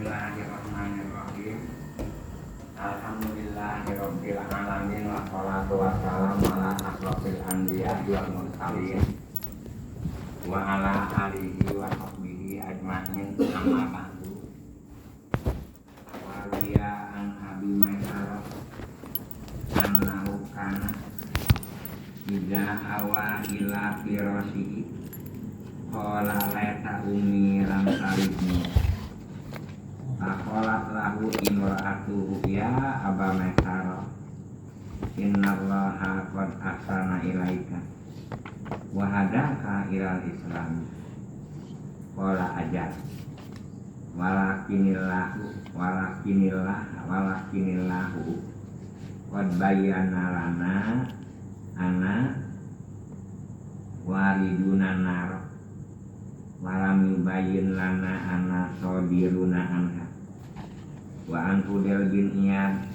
Bismillahirrahmanirrahim. Alhamdulillahirabbil alamin wassalatu wassalamu ala asrofil anbiya'i wal mursalin wa ala alihi wa sahbihi ajmain amma ba'du. Wa riya an Abi Maisarah annahu kana idza awa ila firashihi qala laita ummi lam talidni. Faqalat lahu imra'atuhu ya Aba Maisarah innallaha qad ahsana ilaika wa hadaka ilal islam. Qala ajal walakinillahu qad bayyana lana ana wariduna nar walam yubayyin lana ana sodiruna anha. Wa an Fudel bin Iyad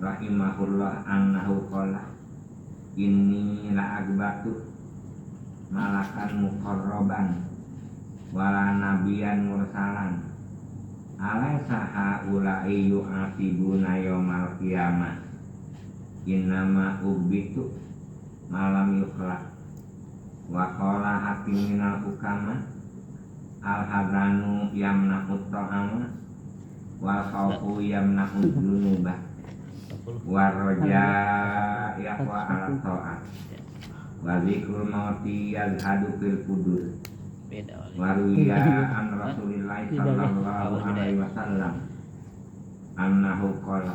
rahimahullah annahu qala inni la agbatu malakan muqarraban wala nabiyan mursalan alaysa haula'i yu'atibuna yaumal qiyamah innama ubitu malam yukhlaq. Wa qala hakim minal hukama al-hadanu yamna'ut ta'ama wal khawfu yamna'ud dunubah wa roja yaqwa ala ta'at wa zikrul mauti yazhadu fil qudur. Wa ruya an Rasulillahi sallallahu alaihi wasallam annahu qala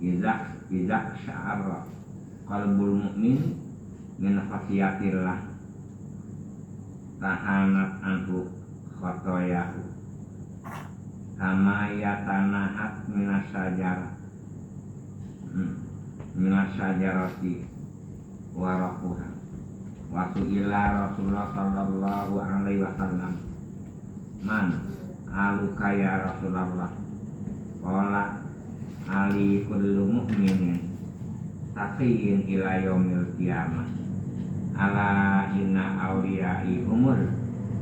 iza sya'ara qalbul mu'min min khasyatillah tahanat anhu khotoyahu kama yatanahat minasajarati warakuha. Wa su'ila Rasulullah sallallahu alaihi wasallam man aluka ya Rasulullah. Qala ali kullu mu'minin taqiyin ila yaumil qiyamah ala inna awliya'i umur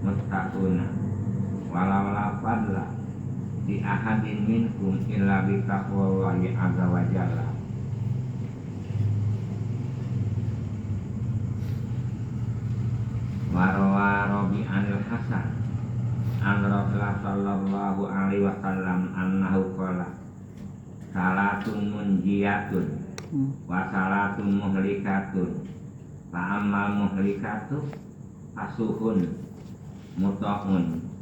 muttaquna walau la fadla di ahadin minkum illa bi taqwallahi azza wa jalla. Wa rawa Rabi'anil Hasan an Rasulullah sallallahu alaihi wasallam annahu qala salatun munjiyatun wa salatun muhlikatun fa ammal muhlikatu asuhun muta'un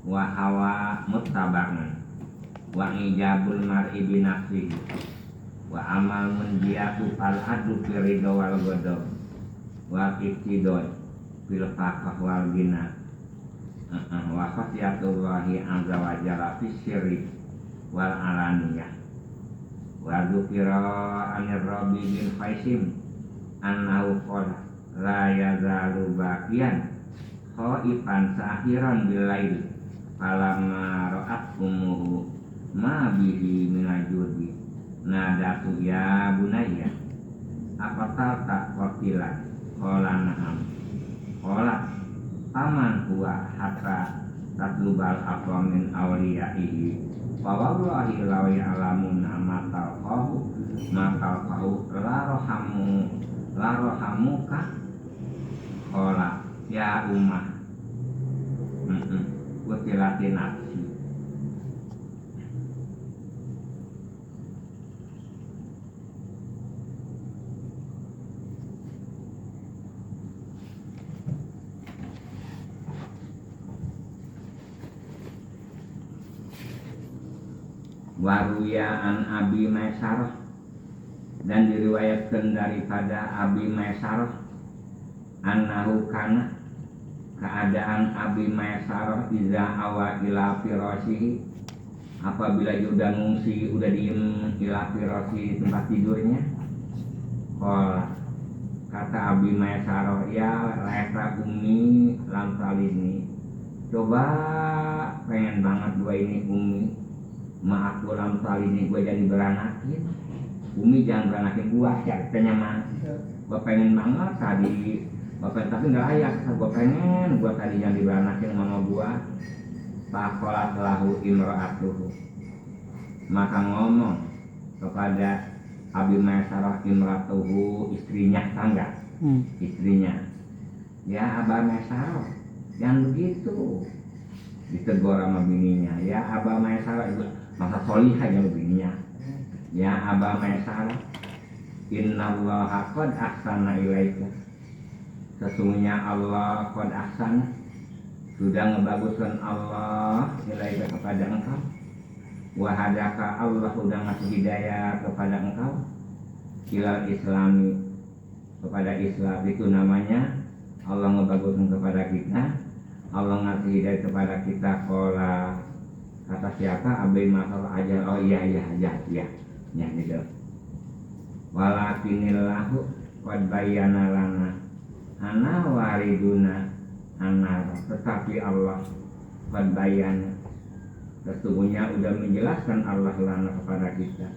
wa hawa muttaba'un wa ijabul mar'i bi nafsihi wa amal munjiyatu fal adu ridha wal ghadab wa iqtidai fil faqah wal bina wa khasiyatullahi azza wa jalla fis sirri wal alaniyah. Wa dzukira anir Rabi bin Qaisim annahu qala la yazalu baqiyan khaifan sahiran bil lail falamma ra'at ummuhu ma bihi minajudi nadatu ya bunayya apatal tak wakilan qala na'am qala taman huwa hatta tatlubal aqwa min awliyaihi wa wallahi law ya'lamuna ma talqahu la rahamuka qala ya ummah wutilatin nafsi. Waruya an Abi Maisarah dan diriwayatkan daripada Abi Maisarah annahu kana keadaan Abi Maisarah iza awa ila firashihi apabila dia udah ngungsi udah diem ila firashihi tempat tidurnya. Qala kata Abi Maisarah ya laita ummi lam talidni, coba pengen banget gua ini ummi ma aku lam talidni gua jadi beranakin. Umi jangan beranakin gua ceritanya mah gua pengen banget tadi bapak tapi nggak layak, gua pengen gua tadi yang diberanakin sama gua faqalat lahu imra'atuhu, maka ngomong kepada Abi Maisarah imra'atuhu, istrinya, tangga, istrinya, ya Aba Maisarah, jangan begitu. Ditegur sama bininya, ya Aba Maisarah, masa solihah yang bininya, ya Aba Maisarah, innallaha qad ahsana ilaika, sesungguhnya Allah qad ahsana, sudah ngebaguskan Allah ilaika kepada engkau, wahadaka, Allah sudah ngasih hidayah kepada engkau, ilal islami, kepada Islam. Itu namanya Allah ngebaguskan kepada kita, Allah ngasih hidayah kepada kita. Kola, kata siapa? Abi Maisarah aja. Oh iya gitu. Walakinillahu qad bayyana lana ana wariduna anar, tetapi Allah qad bayyana, sesungguhnya udah menjelaskan Allah lana kepada kita,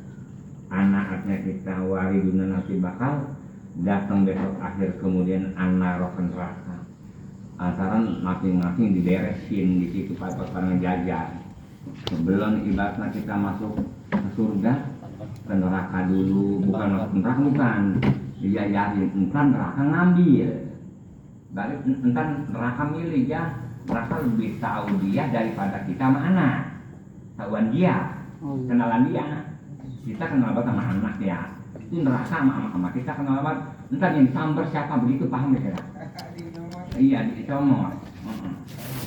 anaknya kita, wariduna, nanti bakal datang besok akhir, kemudian anar neraka. Antaran masing-masing diberesin di situ pada ngejajar. Sebelum ibaratnya kita masuk ke surga, ke neraka dulu, bukan masuk neraka, bukan dijajarin, entar neraka ngambil, balik entar neraka milih ya. Neraka lebih tahu dia daripada kita mana, tahuan dia, kenalan dia. Kita kenal banget sama anak ya, itu neraka sama kita kenal banget. Entar yang disambar siapa, begitu paham ya? Iya, dicomot,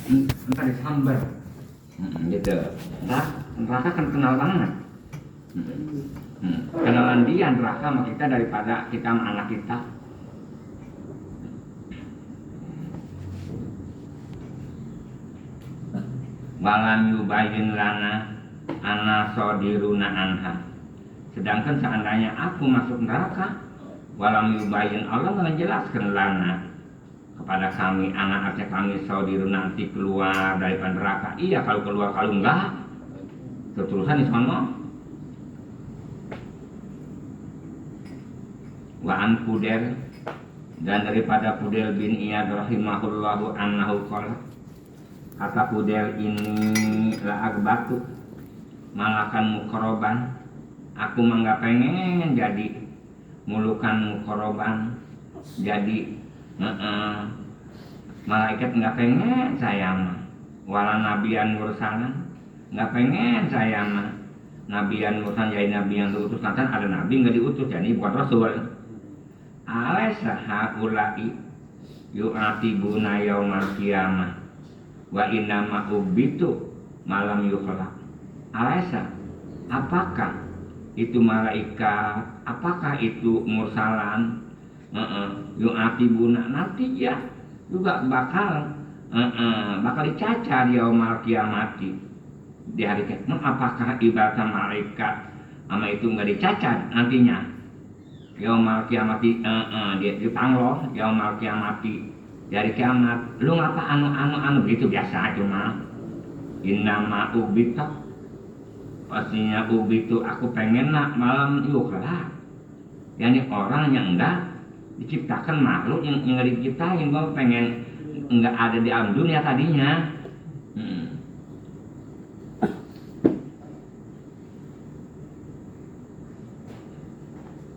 entar disambar, gitu. Neraka kan kenal banget. Kenalan dia neraka sama kita daripada kita sama anak kita. Walam yubayyin lana ana sodiruna anha, sedangkan seandainya aku masuk neraka, walam yubayyin, Allah menjelaskan lana kepada kami, anak-anak kami, saudiru, nanti keluar dari neraka. Iya kalau keluar, kalau enggak keterusan di sana. Wa an Fudel, dan daripada Fudel bin Iyad rahimahullahu annahu qala, kata Fudel ini, la agbatu malakan mukoroban, aku mah nggak pengen jadi mulukan mukoroban, jadi malaikat nggak pengen saya mah, wala nabian mursalan, nggak pengen saya mah nabian mursalan, jadi nabi yang diutus. Nanti ada nabi nggak diutus, jadi bukan rasul. Alaysa haula'i yu'atibuna yaumal qiyamah wa innama ubitu malam yukhlaq. Alaysa, apakah itu malaikat, apakah itu mursalan, yu'atibuna, nanti ya juga bakal dicacar yaumal qiyamati, di hari kiamat. Apakah ibarat malaikat sama itu nggak dicacar nantinya yaumal qiyamati, dia dipangloh yaumal qiyamati, dari kiamat. Lu ngapa anu begitu biasa cuma innama ubita, pastinya ubitu aku pengen nak malam yukhlaq, yani orang yang enggak diciptakan, makhluk yang enggak diciptain. Gua pengen enggak ada di alam dunia tadinya.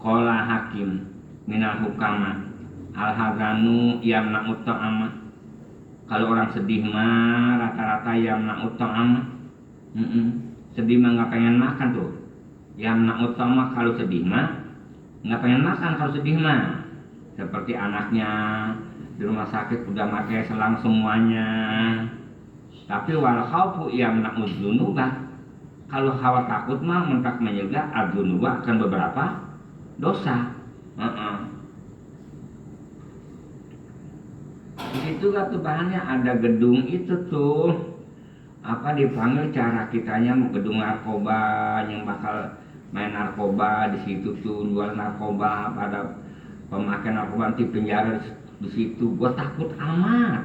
Qala hakim minal hukama al-hazanu yamna utta'ama, kalau orang sedih mah rata-rata yamna utta'ama, sedih mah nggak pengen makan tuh. Yamna utta'ama, kalau sedih mah nggak pengen makan, kalau sedih mah. Seperti anaknya di rumah sakit udah pakai selang semuanya, tapi wal khaufu yamna udzunubah, kalau khawatir takut mah mentak menyegah adzunubah akan beberapa dosa. Di situ kan tuh bahannya ada gedung itu tuh, apa dipanggil cara kitanya mau gedung narkoba, yang bakal main narkoba di situ tuh, jual narkoba pada pemakai narkoba, nanti penjara di situ. Gua takut amat.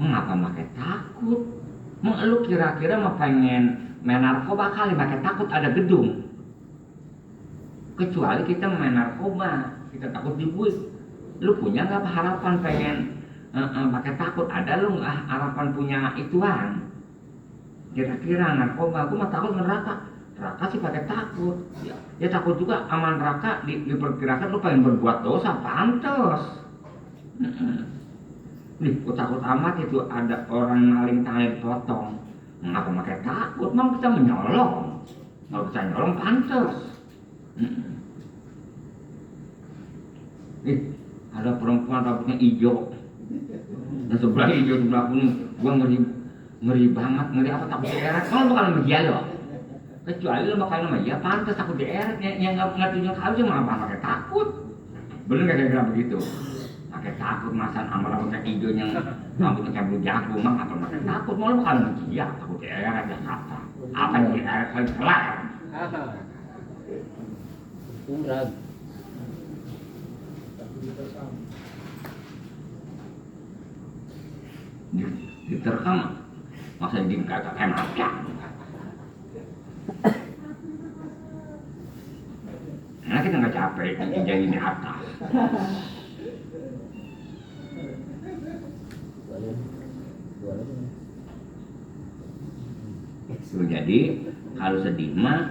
Mengapa pakai takut? Lu kira-kira mau pengen main narkoba kali pakai takut ada gedung? Kecuali kita main narkoba, kita takut dibuit. Lu punya nggak harapan pengen pakai takut? Ada lu nggak harapan punya ituan? kira-kira narkoba, aku mah takut neraka. Neraka sih pakai takut. Ya takut juga aman neraka diperkirakan lu pengen berbuat dosa, pantes. Nih, aku takut amat itu ada orang maling tangan dipotong. Ngapa pakai takut? Mau kita menyolong. Kalau kita nyolong pantes. Ada perempuan rambutnya hijau. Dan sebelah hijau sebelah kuning. Gua ngeri banget, ngeri apa takut dieret. Kalau bakal sama dia loh. Kecuali lo bakal sama dia, pantas takut dieret. Yang nggak tunjuk halus yang ngapa pakai takut. Bener nggak kira-kira begitu? Pakai takut masa sama rambutnya hijau yang rambutnya kayak bulu jagung, mah apa pakai takut? Mau lo bakal sama dia, takut dieret ya kata. Apa yang dieret kali kelar? Umrah. Diterkam masa kagak enak ya. Nah kita nggak capek jadi di atas. Tuh, jadi kalau sedih mah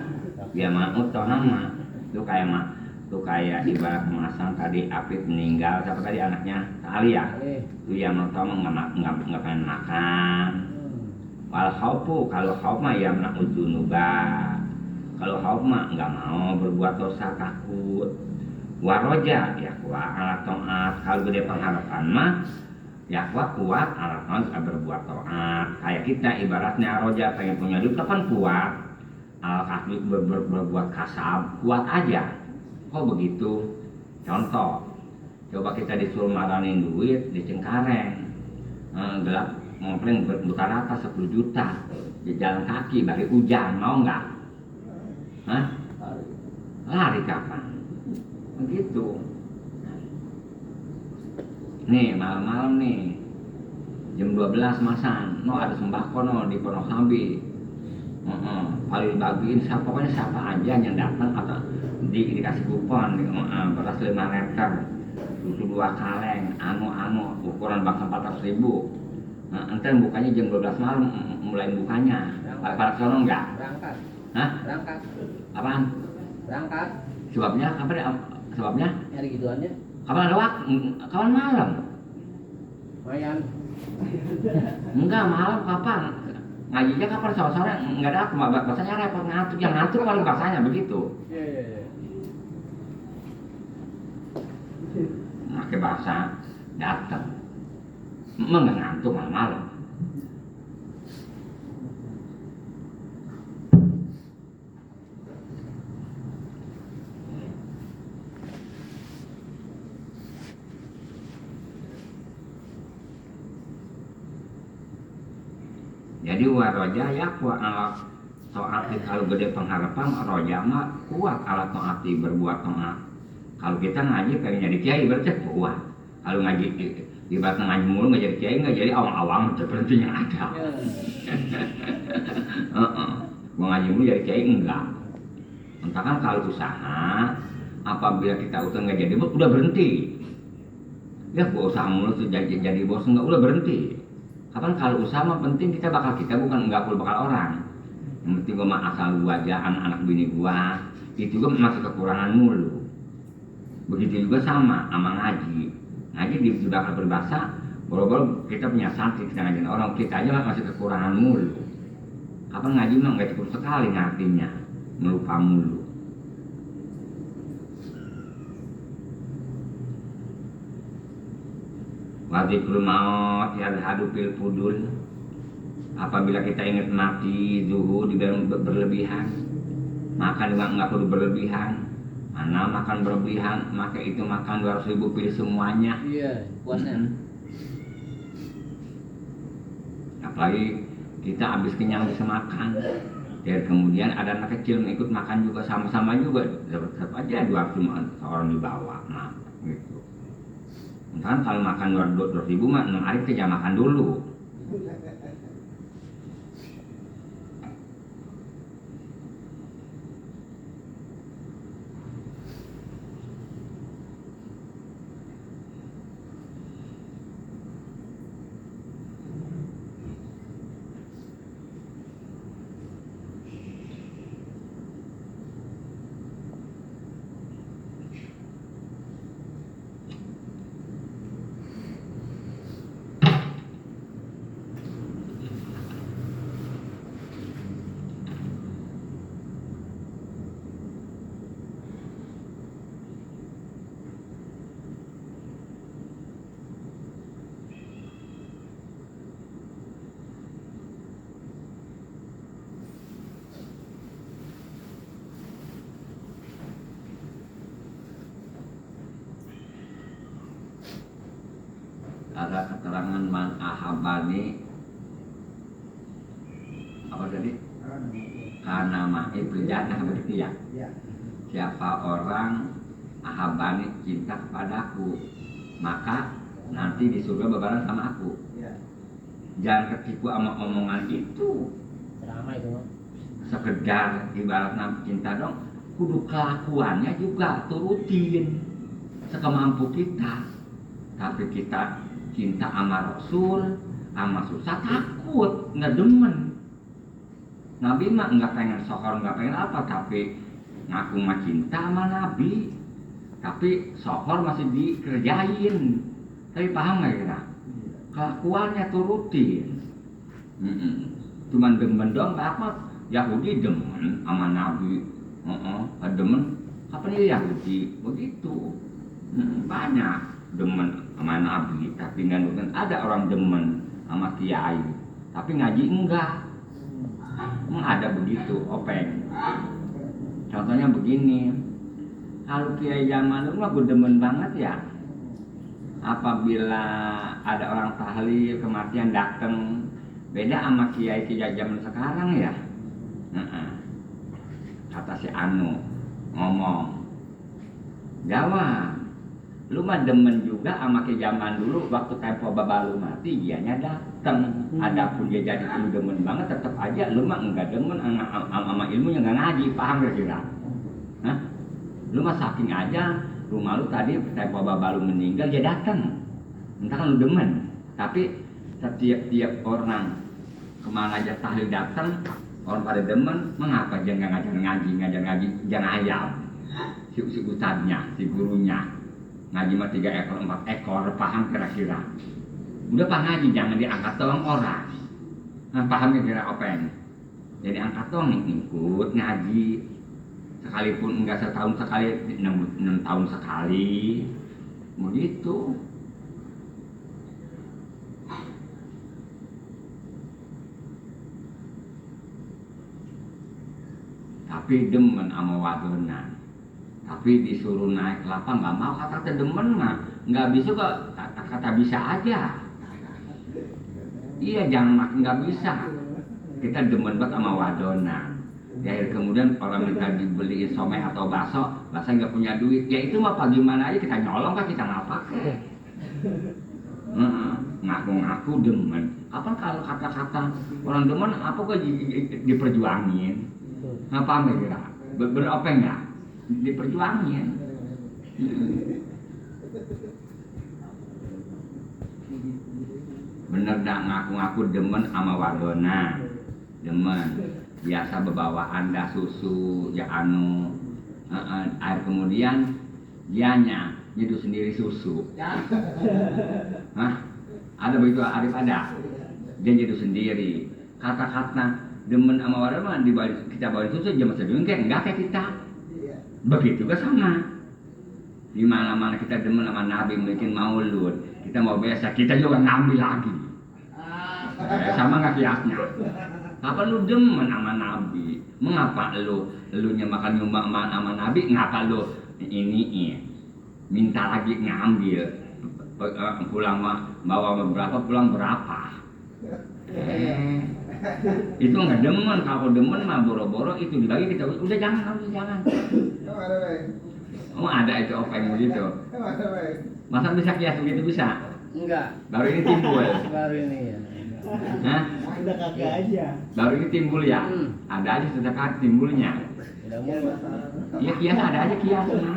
ya mau toh nama tuh kayak ibarat masang tadi Apit meninggal, siapa tadi anaknya Ali ya, itu yang mau tahu nggak pengen makan. Wal khaufu, kalau khauf mah ya menakudzunuba, kalau khauf mah nggak mau berbuat dosa, takut. Waroja ya kuat alat taat, kalau gede pengharapan mah ya kuat alat taat berbuat taat. Kayak kita ibaratnya roja pengen punya duit kan kuat, kasih berbuat kasab kuat aja. Kok begitu? Contoh, coba kita disuruh maranin duit di Cengkareng, gelap ngompleng buta rata 10 juta di jalan kaki bagi hujan, mau nggak? Hah? Lari kapan? Begitu. Nih malam-malam nih jam 12 masan, ada sembako di Pondok Sambi. Paling dibagiin pokoknya siapa aja yang datang atau dikasih kupon beras 5 liter, susu 2 kaleng, ukuran bangsa 400.000. Entar bukanya jam 12 malam, mulai bukanya. Pada sono enggak? Berangkat. Hah? Berangkat. Apaan? Berangkat. Sebabnya apa deh? Sebabnya? Nyari gituannya. Kapan ada waktu? Kapan malam? Lumayan. Enggak, malam kapan? Ngajinya kapan sore-sore? Enggak ada aku, bahasanya repot ngantuk. Yang ngantuk paling bahasanya begitu. Iya. Pakai bahasa datang. Enggak ngantuk malam-malam. Jadi waroja ya kuat alat taati, kalau gede pengharapan roja mah kuat alat taati berbuat taat. Kalau kita ngaji pengen jadi kiai berarti kuat. Kalau ngaji ibarat ngaji mulu nggak jadi kiai, nggak jadi awang-awang seperti yang ada. Mau ngaji mulu jadi kiai enggak. Entah kan kalau usaha, apabila kita usaha nggak jadi bos udah berhenti. Ya gua usaha mulu tuh jadi bos enggak, udah berhenti. Kapan kalau usaha mah penting kita bukan enggak bakal orang. Yang penting gua mah asal gua aja anak bini gua itu juga masih kekurangan mulu. Begitu juga sama ngaji di bakal berbahasa boro-boro kita punya santri, kita ngajarin orang, kita aja masih kekurangan mulu. Kapan ngaji mah nggak cukup sekali ngartinya, melupa mulu. Wadzikrul maut yadhadu fil fudul. Apabila kita ingat mati zuhud di dalam berlebihan, makan juga nggak perlu berlebihan. Mana makan berlebihan, maka itu makan 200.000 pil semuanya. Iya, puasnya. Apalagi kita habis kenyang bisa makan. Dan kemudian ada anak kecil ikut makan juga sama-sama juga, tetap aja 200 orang dibawa, nah gitu. Kan kalau makan 200.000 mah 6 hari kita jangan makan dulu. ada keterangan man ahabani apa tadi? Karena ma'i berjannah begitu ya. Siapa orang ahabani cinta kepadaku, maka nanti di surga berbareng sama aku. Jangan ketipu sama omongan itu. Ceramah itu mah. Sekedar ibaratnya cinta dong, kudu kelakuannya juga turutin sekemampu kita. Tapi kita cinta sama Rasul, sama susah takut, nggak demen. Nabi mah nggak pengen sohor, nggak pengen apa, tapi ngaku mah cinta sama Nabi, tapi sohor masih dikerjain. Tapi paham nggak kira? Kelakuannya turutin. Cuman demen dong, apa? Yahudi demen sama Nabi, demen apa nih Yahudi begitu. Banyak demen sama Nabi, tapi nggak ada orang demen sama kiai, tapi ngaji enggak. Ada begitu, openg. Contohnya begini, kalau kiai zaman dulu aku demen banget ya. Apabila ada orang tahlil kematian datang, beda sama kiai zaman sekarang ya. Kata si Anu ngomong, jawab, lu mah demen juga sama kiai zaman dulu waktu tempo babalu mati, dianya datang. Adapun dia jadi lu demen banget, tetap aja lu mah enggak demen sama ilmunya, enggak ngaji, paham kira-kira? Hah? Lu mah saking aja rumah lu tadi tempo babalu meninggal dia datang. Entah kan lu demen, tapi setiap orang kemana aja tahlil datang, orang pada demen, mengapa dia nggak ngajar ngaji, jangan ayam. Si ustadznya, si gurunya ngaji mah 3 ekor 4 ekor, paham kira-kira? Udah paham ngaji, jangan diangkat tolong orang. Nah, paham kira-kira apa ini? Jadi angkat tolong ikut ngaji, sekalipun enggak setahun sekali, 6 tahun sekali, begitu. Tapi demen sama wadonan, tapi disuruh naik kelapa nggak mau, kata demen mah nggak bisa kok, kata bisa aja. Iya, jangan makin nggak bisa. Kita demen banget sama wadonan. Ya kemudian orang minta dibeliin somai atau bakso nggak punya duit, ya itu mah bagaimana aja kita nyolong kan, kita nggak pakai. Ngaku-ngaku demen. Apa kalau kata-kata orang demen apa kok diperjuangin? Ngapa kira? Beropeng ya? Diperjuangin. Bener dah, ngaku-ngaku demen sama wadona, demen. Biasa bebawa anda susu, ya air kemudian dianya nyeduh sendiri susu. Hah? Ada begitu, Arif ada? Dia nyeduh sendiri. Kata-kata demen sama wadona kita bawa susu jam sedungkek, enggak kayak kita. Begitu ke sama. Di mana-mana kita demen sama Nabi, bikin maulud, kita mau biasa, kita juga ngambil lagi. Sama nggak kiasnya? Kapan lu demen sama Nabi? Mengapa lu makan nyumbang sama Nabi? Ngapa lu ini minta lagi ngambil? Pulang bawa berapa, pulang berapa? Itu nggak demen. Kalau demen mah boro-boro itu dibagi, kita udah jangan. Oh ada itu openg begitu. Masa bisa kias begitu bisa? Enggak. Baru ini timbul. Baru ini ya. Hah? Udah kagak aja. Baru ini timbul ya? Ada aja sedekat timbulnya. Udah mulai. Iya kias ada aja kiasnya.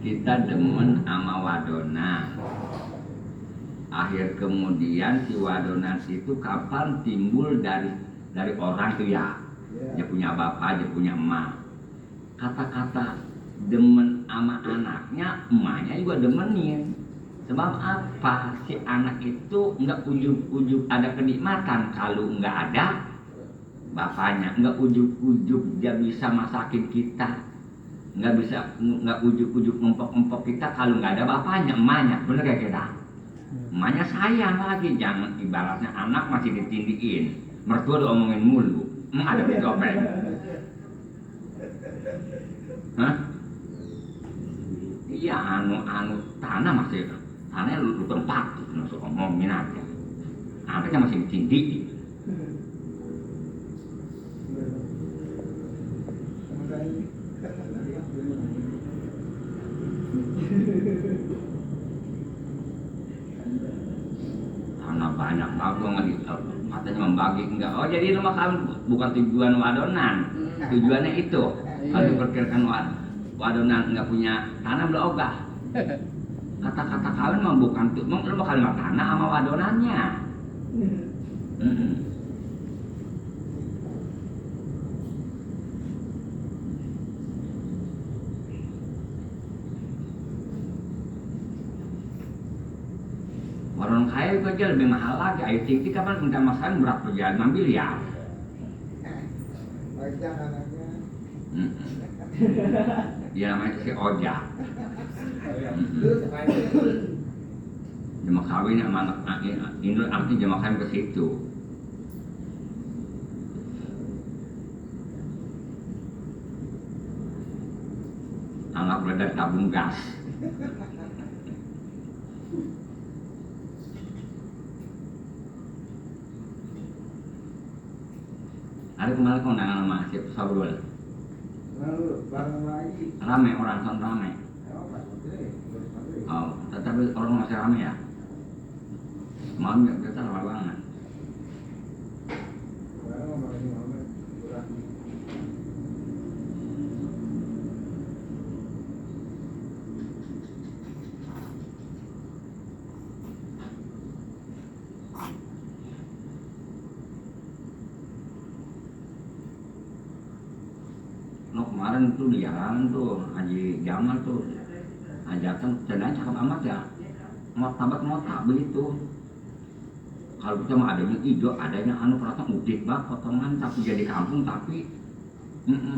Kita demen sama wadona. Akhir kemudian si wadona itu kapan timbul dari orang itu ya. Dia punya bapak, dia punya emak. Kata-kata demen sama anaknya, emaknya juga demenin. Sebab apa? Si anak itu nggak ujug-ujug ada kenikmatan kalau nggak ada bapaknya. Nggak ujug-ujug dia bisa masakin kita. Nggak ujug-ujug ngempok-ngempok kita kalau nggak ada bapaknya, emaknya. Bener gak kira? Emaknya sayang lagi, jangan ibaratnya anak masih ditindihin. Mertua diomongin mulu. Ada di topeng. Hah? Iya anu tanah masih tanahnya lu tempat gitu masuk ngomongin aja. Anaknya masih tinggi. Tanah banyak banget katanya membagi enggak. Oh jadi rumah kami bukan tujuan wadonan. Tujuannya itu. Kalau diperkirakan wadonan enggak punya tanah belum ogah. Kata-kata kalian mah bukan tuh, lu bakal tanah sama wadonannya. Orang kaya itu aja lebih mahal lagi. Ayo tinggi kapan minta masakan berapa ya? 6 miliar. Ya namanya si Ojak. Jama kawin sama anak ini artinya jama kawin ke situ. Anak berada tabung gas. Ada kemarin kondangan sama siapa Sabrul. Ramai orang kan ramai. Oh, tetapi orang masih ramai ya. Malam ya kita ramai banget. Kemarin tuh di jalan tuh Haji Jamal tuh ajakan ceritanya cakep amat ya, mau begitu. Kalau kita mah adanya hijau, adanya anu perasaan udik banget potongan tapi jadi kampung tapi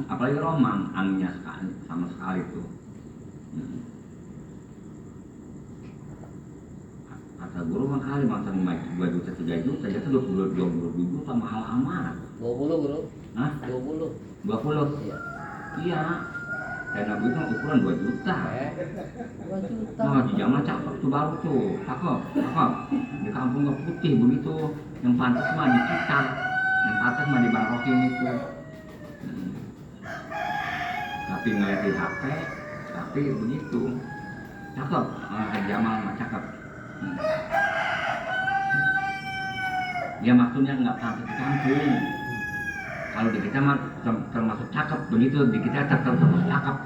apalagi roman anunya sekali sama sekali tuh. Kata guru makali masa 2 juta 3 juta ternyata 20 juta mahal amat. 20 bro. Hah? 20. 20? Iya. Iya. Dan itu ukuran 2 juta. 2 juta. Oh, di zaman cakep tuh baru tuh. Cakep. Di kampung gak putih begitu. Yang pantas mah di kita. Yang pantas mah di Bangkokin itu. Tapi ngeliat di HP, tapi begitu. Cakep. Jamal mah cakep. Ya maksudnya nggak pantas di kampung. Kalau di kita mah termasuk cakep, begitu di kita termasuk cakep.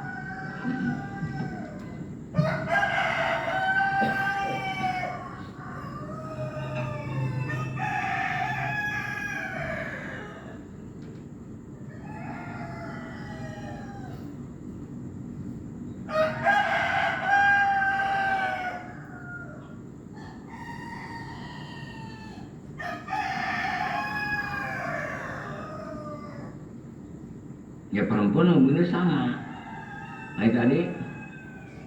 Ya perempuan bener sama. Nah tadi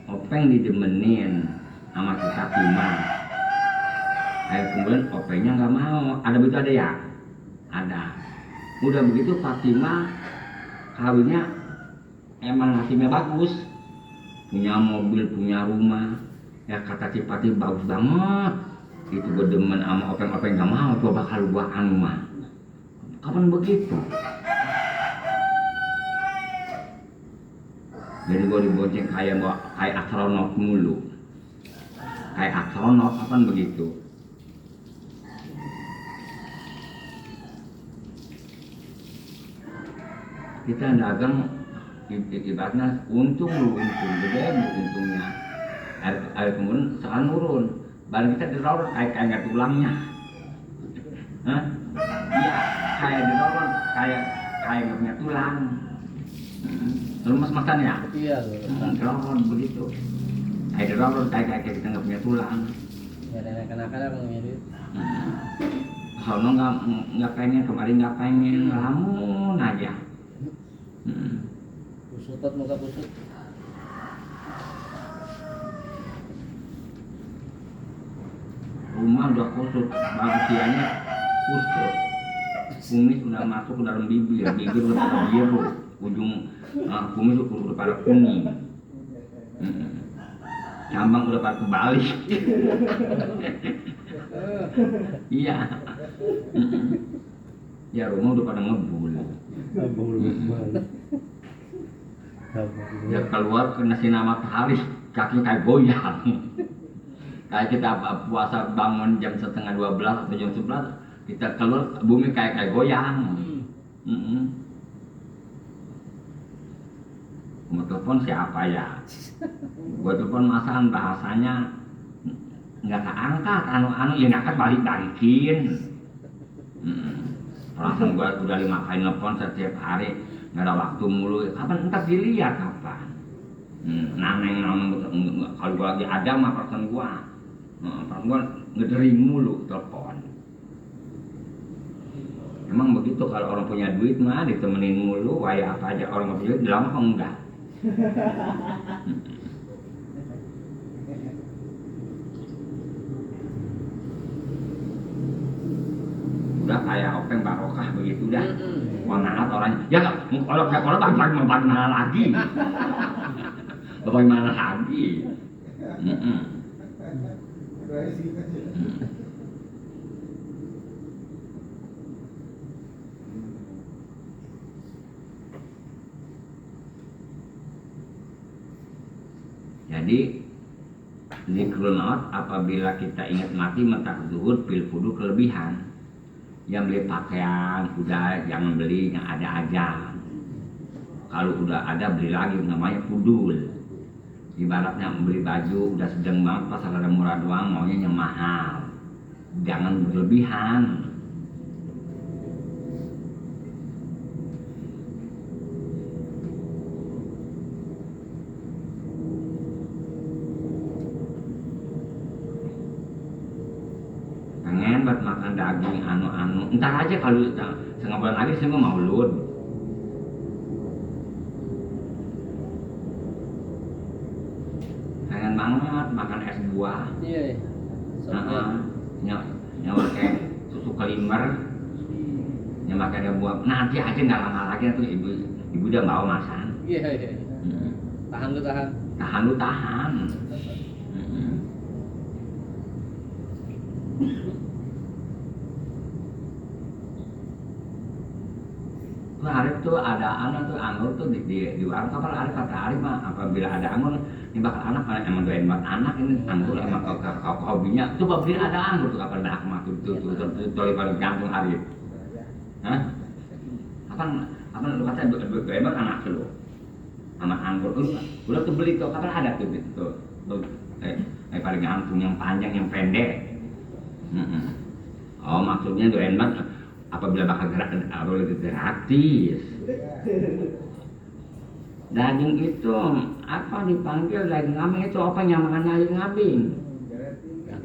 Openg didemenin sama si Fatimah. Kemudian Opengnya nggak mau. Ada begitu ada ya? Ada. Udah begitu Fatimah kawinnya emang nasibnya bagus. Punya mobil, punya rumah. Ya kata si Fatimah bagus banget. Itu gue demen sama Openg nggak mau. Coba kalau gua anu mah. Kapan begitu? Jadi gue dibonceng kayak astronot mulu. Kayak astronot apa begitu. Kita dagang ibaratnya untung gede untungnya. Air kemudian sekarang nurun. Barang kita dirorot kayak nggak tulangnya. Hah? Iya, kayak dirorot kayak nggak punya tulang. Lemas makan ya? Iya, Keloron begitu. Kayak keloron kayak kita nggak punya tulang. Ya ada anak-anak yang punya duit. Kalau nggak pengen kemarin nggak pengen lamun aja. Kusutot muka kusut. Rumah udah kusut, bagiannya kusut. kumis udah masuk ke dalam bibir udah pada biru, ujung kumis udah pada kuning, cambang udah pada kebalik. Iya. Ya rumah udah pada ngebul. Ya keluar kena sinar matahari, kaki kayak goyang. Kayak kita puasa bangun jam 11:30 atau jam 11, kita keluar bumi kayak goyang. Mau telepon siapa ya? Gua telepon masalah bahasanya nggak keangkat, anu ya nggak balik-balikin. Perasaan gua udah 5 kali nelfon setiap hari, nggak ada waktu mulu. Kapan entar dilihat kapan? Naneng kalau gua lagi ada mah perasaan gua ngedering mulu telepon. Emang begitu kalau orang punya duit mah ditemenin mulu, waya apa aja. Orang nggak punya duit lama kok enggak. Udah kayak openg barokah begitu dah. Wanaat orangnya. Ya kalau bagaimana lagi? Bagaimana lagi? Jadi zikrul maut apabila kita ingat mati mentak zuhud fil fudu kelebihan. Yang beli pakaian udah jangan beli yang ada aja. Kalau udah ada beli lagi, namanya fudul. Ibaratnya beli baju udah sedang banget pas ada murah doang maunya yang mahal. Jangan berlebihan. Buat makan daging anu entar aja kalau setengah bulan lagi saya mau maulud. Pengen banget makan es buah. Iya. Nyawa kayak susu kelimber, nyawa kayak buah. Nanti aja nggak lama lagi tuh ibu udah bawa masan. Iya. Tahan lu tahan. Arif tuh ada anak tuh anggur tuh di warung kapal Arif kata Arif mah apabila ada anggur ini bakal anak karena emang doain buat anak ini anggur emang hobinya coba beli ada anggur tuh kapal dak mah tuh paling jantung Arif. Hah? Apa lu kata doain buat anak lu sama anggur udah tuh beli tuh kapal ada tuh paling jantung yang panjang yang pendek. Oh maksudnya doain buat apabila bakal gratis. Daging itu apa dipanggil daging kambing itu apa nyamakan daging kambing?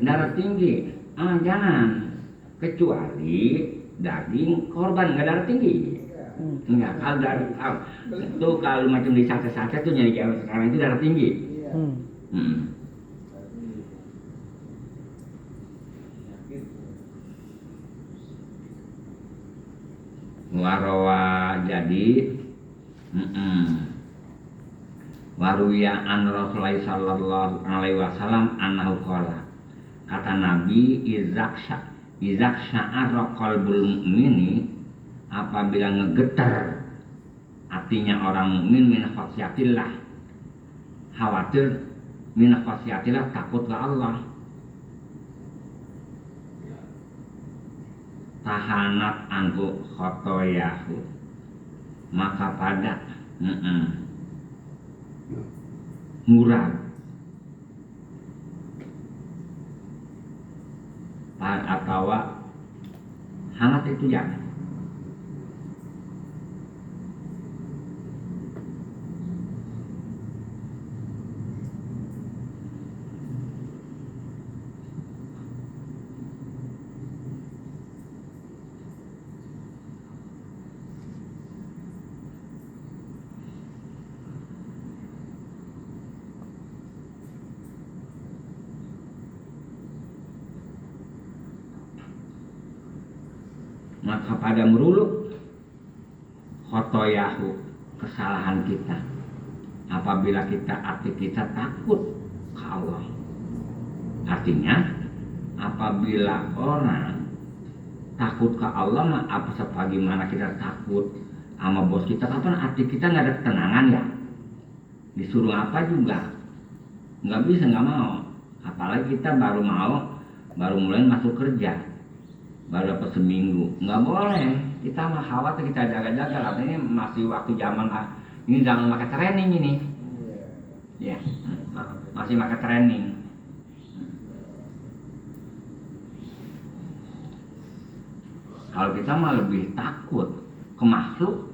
Darah tinggi. Jangan. Kecuali daging korban nggak darah tinggi. Enggak, kalau macam di sate-sate tuh nyari sekarang itu darah tinggi. Warawa jadi waruya an Rasulullah sallallahu alaihi wasallam annahu qala kata Nabi izak sya'ara qalbul mu'mini apabila ngegetar hatinya orang mukmin min khasyatillah khawatir min khasyatillah takut ke Allah tahanat anhu khotoyahu maka pada murad atau hangat itu jangan maka pada meruluk khotoyahu, kesalahan kita. Apabila hati kita takut ke Allah. Artinya apabila orang takut ke Allah mah apa sebagaimana kita takut sama bos kita, kapan hati kita nggak ada ketenangan ya? Disuruh apa juga nggak bisa, nggak mau. Apalagi kita baru mulai masuk kerja, baru dapat seminggu, nggak boleh. Kita mah khawatir, kita jaga-jaga. Artinya masih waktu zaman ini jangan pakai training ini, ya masih pakai training. Kalau kita mah lebih takut ke makhluk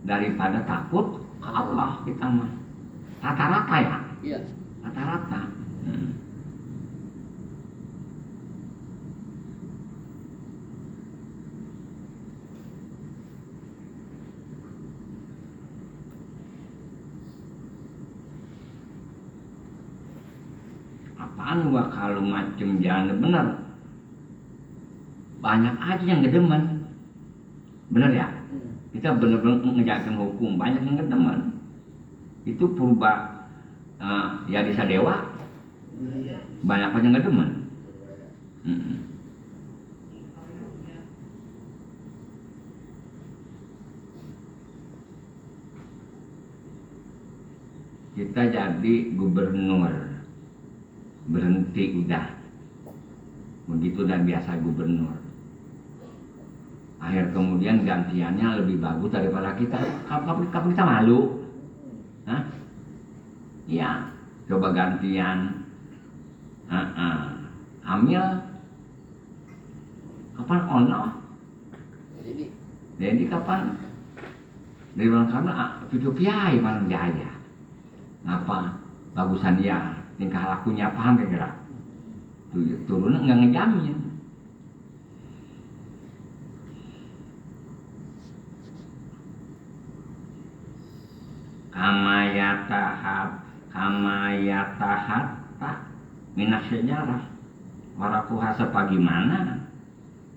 daripada takut ke Allah. Kita mah rata-rata ya, Iya. rata-rata. Apaan gua kalau macem jalan bener, banyak aja yang gedemen, bener ya? Kita bener-bener ngejalankan hukum, banyak yang gedemen. Itu purba ya desa dewa, banyak aja yang gedemen. Kita jadi gubernur, berhenti udah, begitu udah biasa gubernur. Akhir kemudian gantiannya lebih bagus daripada kita. Kapan kita malu? Hah? Iya, coba gantian. Amil, kapan ono? Jadi kapan? Dari orang sana cucu piai malam jaya. Ngapa? Bagusan dia, tingkah lakunya paham kira-kira. Turun nggak ngejamin. Kamayatahat tak minas sejarah warakuha sebagaimana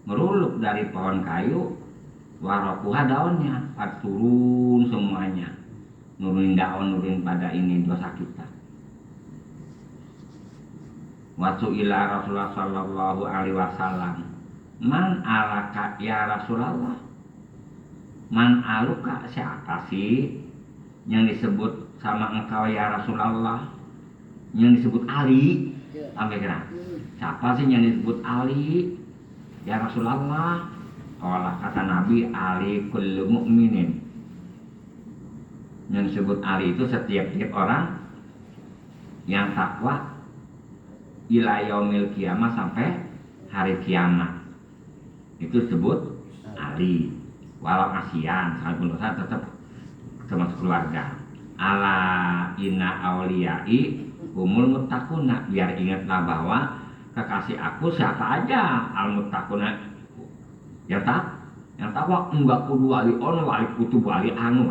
meruluk dari pohon kayu, warakuha daunnya turun semuanya, nurunin daun, nurunin pada ini dosa kita. Waktu ila Rasulullah sallallahu alaihi wasallam, man alaka ya Rasulullah, man aluka, siapa sih yang disebut sama engkau ya Rasulullah, yang disebut Ali? Sampai kira siapa sih yang disebut Ali ya Rasulullah? Kalau kata Nabi, Ali kullu mu'minin, yang disebut Ali itu setiap orang yang takwa ila yaumil kiamah, sampai hari kiamat, itu disebut Ali. Walau kasihan sekalipun dosa tetap termasuk keluarga. Ala inna awliyai umul muttaquna, biar ingatlah bahwa kekasih aku siapa aja, al muttaquna, yang takwa. Enggak kudu wali on, wali kutub, wali anu,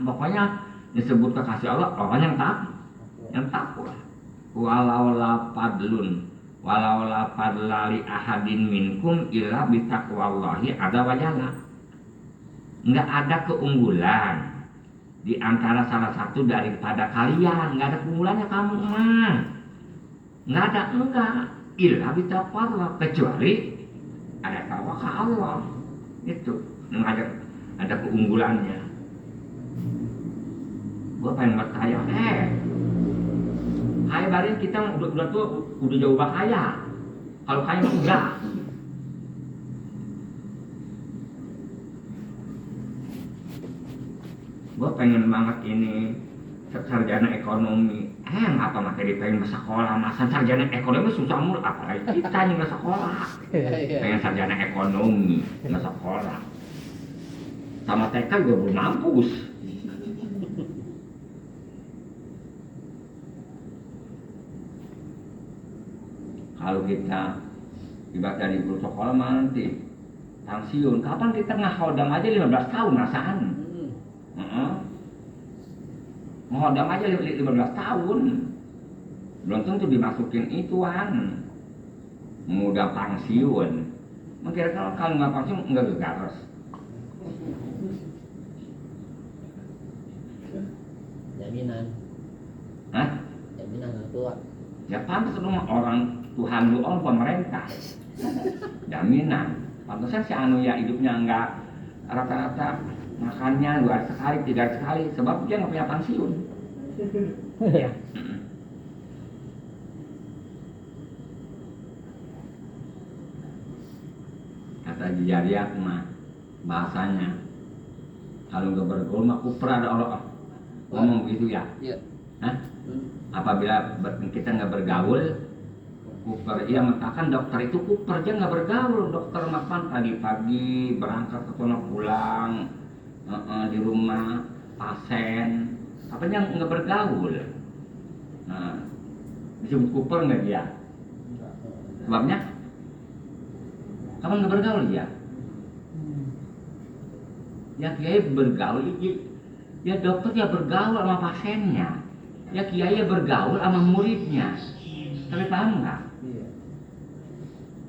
pokoknya disebut kekasih Allah orang yang takwa. Walau la fadla li ahadin minkum illa bitaqwallahi ada wajalla. Enggak ada keunggulan di antara salah satu daripada kalian, enggak ada keunggulannya kamu mah. Enggak. Illa bitaqwallah, kecuali ada takwa ke Allah. Itu ada keunggulannya. Gua pengen bertanya, kaya barin kita udah jauh kaya. Kalau kaya mah enggak. Gue pengen banget ini sarjana ekonomi. Ngapa makanya pengen sekolah, masa sarjana ekonomi susah mulu, apalagi kita yang nggak sekolah. Pengen sarjana ekonomi, nggak sekolah. Sama TK gue belum mampus. Kalau kita ibarat dari sekolah nanti pensiun, kapan kita ngahodam aja 15 tahun rasaan. Ngodam aja 15 tahun, belum tentu dimasukin ituan. Mudah pensiun, Kira-kira kalau nggak vaksin nggak gagal. Jaminan. Hah? Jaminan orang tua. Ya pantas dong orang Tuhan lu orang pemerintah. Jaminan. Pantasnya si anu ya hidupnya nggak rata-rata makannya 2 hari sekali, 3 hari sekali, sebab dia nggak punya pensiun. Iya. Kata Jariat mah bahasanya kalau nggak bergaul mah kuper ada orang ngomong begitu ya. Iya. Hah? Apabila kita nggak bergaul, kuper. Iya, mengatakan dokter itu kuper, dia nggak bergaul. Dokter makan pagi-pagi berangkat ke sono pulang, di rumah pasien, apa dia nggak bergaul. Nah, disebut kuper nggak dia? Sebabnya kapan nggak bergaul dia? Ya kiai bergaul, ya dokter dia bergaul sama pasiennya. Ya kiai bergaul sama muridnya. Tapi paham nggak? Iya.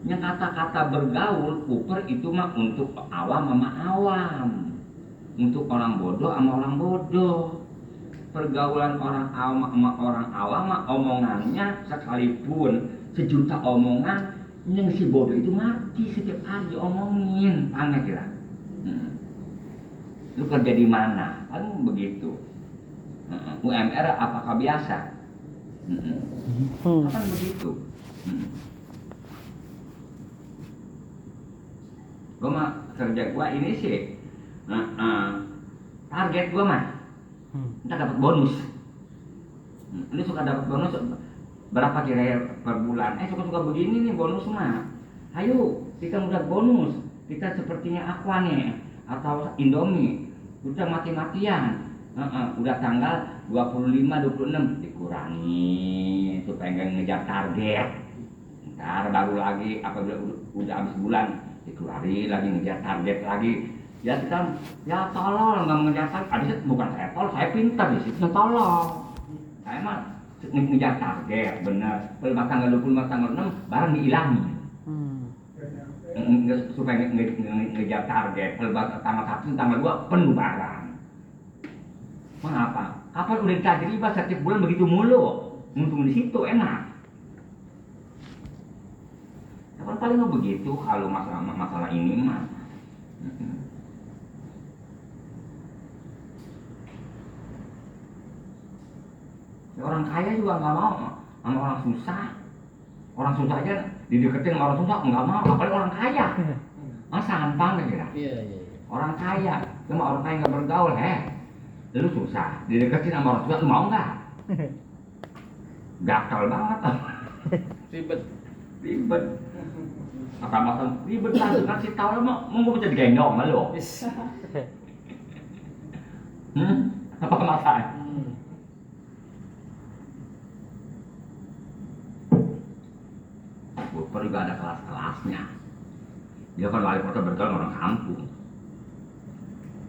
Yang kata-kata bergaul, kuper itu mah untuk awam sama awam. Untuk orang bodoh sama orang bodoh. Pergaulan orang awam sama orang awam mah omongannya sekalipun 1.000.000 omongan, yang si bodoh itu mati setiap hari omongin. Paham nggak kira? Lu kerja di mana? Kan begitu. UMR apakah biasa? Kan begitu. Gua mah kerja gua ini sih target gua mah kita dapat bonus. Ini suka dapat bonus berapa kira per bulan? Suka-suka begini nih bonus mah. Ayo kita udah bonus. Kita sepertinya Aqua nih atau Indomie udah mati-matian. Udah tanggal 25-26 dikurangi supaya nggak ngejar target. Ntar baru lagi apabila udah habis bulan dikeluarin lagi ngejar target lagi. Ya kita ya tolol nggak mengejar target. Ada bukan saya tolol, saya pintar di situ tolol. Saya mah ngejar target bener. Kalau tanggal 25 tanggal 6 barang dihilangi. Supaya ngejar target. Kalau tanggal 1 tanggal 2 penuh barang. Mengapa? Kapan udah tajribah setiap bulan begitu mulu, untung di situ enak. Kapan paling mau begitu kalau masalah ini mah. Ya, orang kaya juga nggak mau sama orang susah. Orang susah aja dideketin sama orang susah nggak mau, apalagi orang kaya. Masa gampang kira? Iya. Orang kaya, cuma orang kaya nggak bergaul, lu susah, dideketin sama orang tua, lu mau nggak? Gatal banget. Ribet. Makan ribet lah, kasih tau lah, mau gue jadi gendong sama lu. Apa masalah? Kuper juga ada kelas-kelasnya. Dia kan wali kota bergaul sama orang kampung.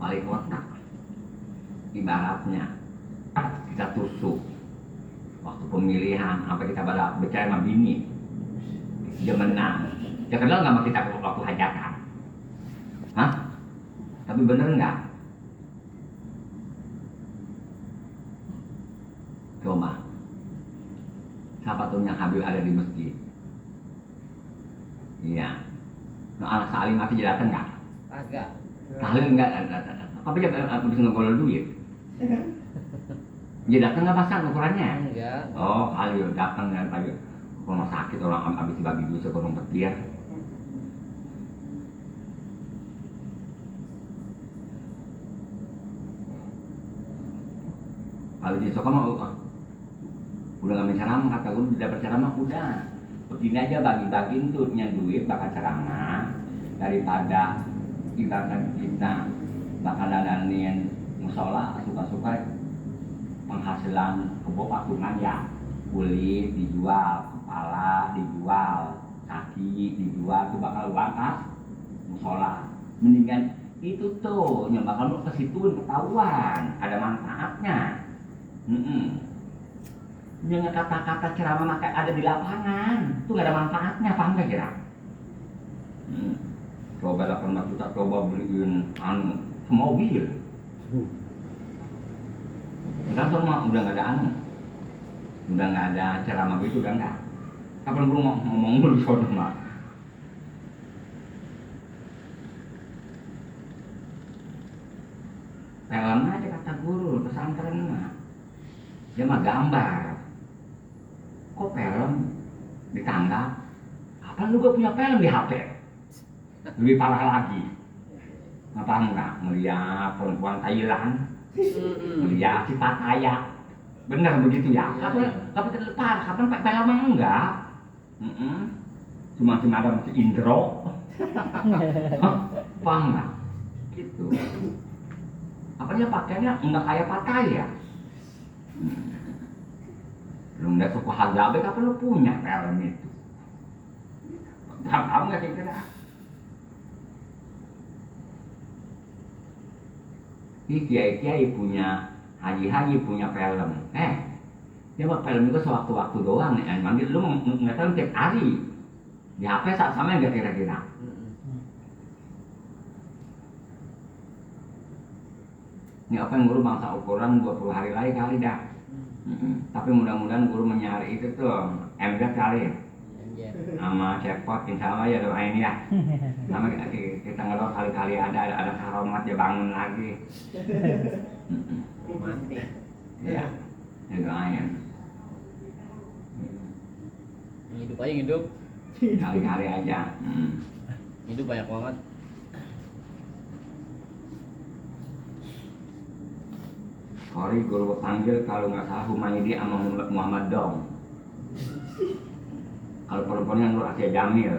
Wali kota ibaratnya kita tusuk waktu pemilihan apa kita pada bicara sama bini dia menang dia kenal nggak sama kita waktu hajatan tapi bener nggak coba siapa tuh yang Habib ada di masjid iya anak Salim mati jadi datang nggak Agak. Salim nggak apa dia bisa ngegolol duit. Dia datang nggak pasang ukurannya? Enggak. Oh, kali datang kan pagi rumah sakit orang habis dibagi duit sekorong petir. Kalau di Soko mau udah nggak ceramah kata gue udah berceramah udah begini aja bagi-bagiin tuh duit bakal ceramah daripada ibaratkan kita bakal dadanin musola suka-suka penghasilan kebo patungan ya kulit dijual, kepala dijual, kaki dijual itu bakal uang kas musola mendingan itu tuh yang bakal lu kesituin ketahuan ada manfaatnya. Yang kata-kata ceramah maka ada di lapangan itu nggak ada manfaatnya paham gak kira? coba 8 juta coba beliin semobil. Kantor mah udah nggak ada udah nggak ada ceramah gitu, udah nggak. Kapan guru ngomong dulu soal mah. Film aja kata guru pesantren mah, dia mah gambar. Kok film ditanggap? Kapan lu gak punya film di HP? Lebih parah lagi. Nggak paham nggak? Melihat perempuan Thailand, melihat si Pattaya, bener begitu ya? Kapan terlepas? Kapan Pak film mah enggak? Cuma ada si Indro. Paham nggak? Gitu. Apanya pakainya enggak kayak Pattaya. Belum ada suku Hagabe, kapan lu punya film itu? Tahu nggak kira-kira? Kiai-kiai punya, haji-haji punya film. Dia mah film itu sewaktu-waktu doang nih. Emang lu nggak tahu tiap hari. Di HP sama nggak kira-kira? Ini apa yang guru bangsa ukuran 20 hari lagi kali dah. Tapi mudah-mudahan guru menyari itu tuh MZ kali. Sama cepot insya Allah ya doain ya. Sama kita ngedoa kali-kali ada karomat dia bangun lagi. Mati. Ya, doain. Hidup aja hidup. Kali-kali aja. Hidup banyak banget. Sorry guru panggil kalau nggak salah Humaydi sama Muhammad Dong. Kalau perempuannya Nur Asia Jamil.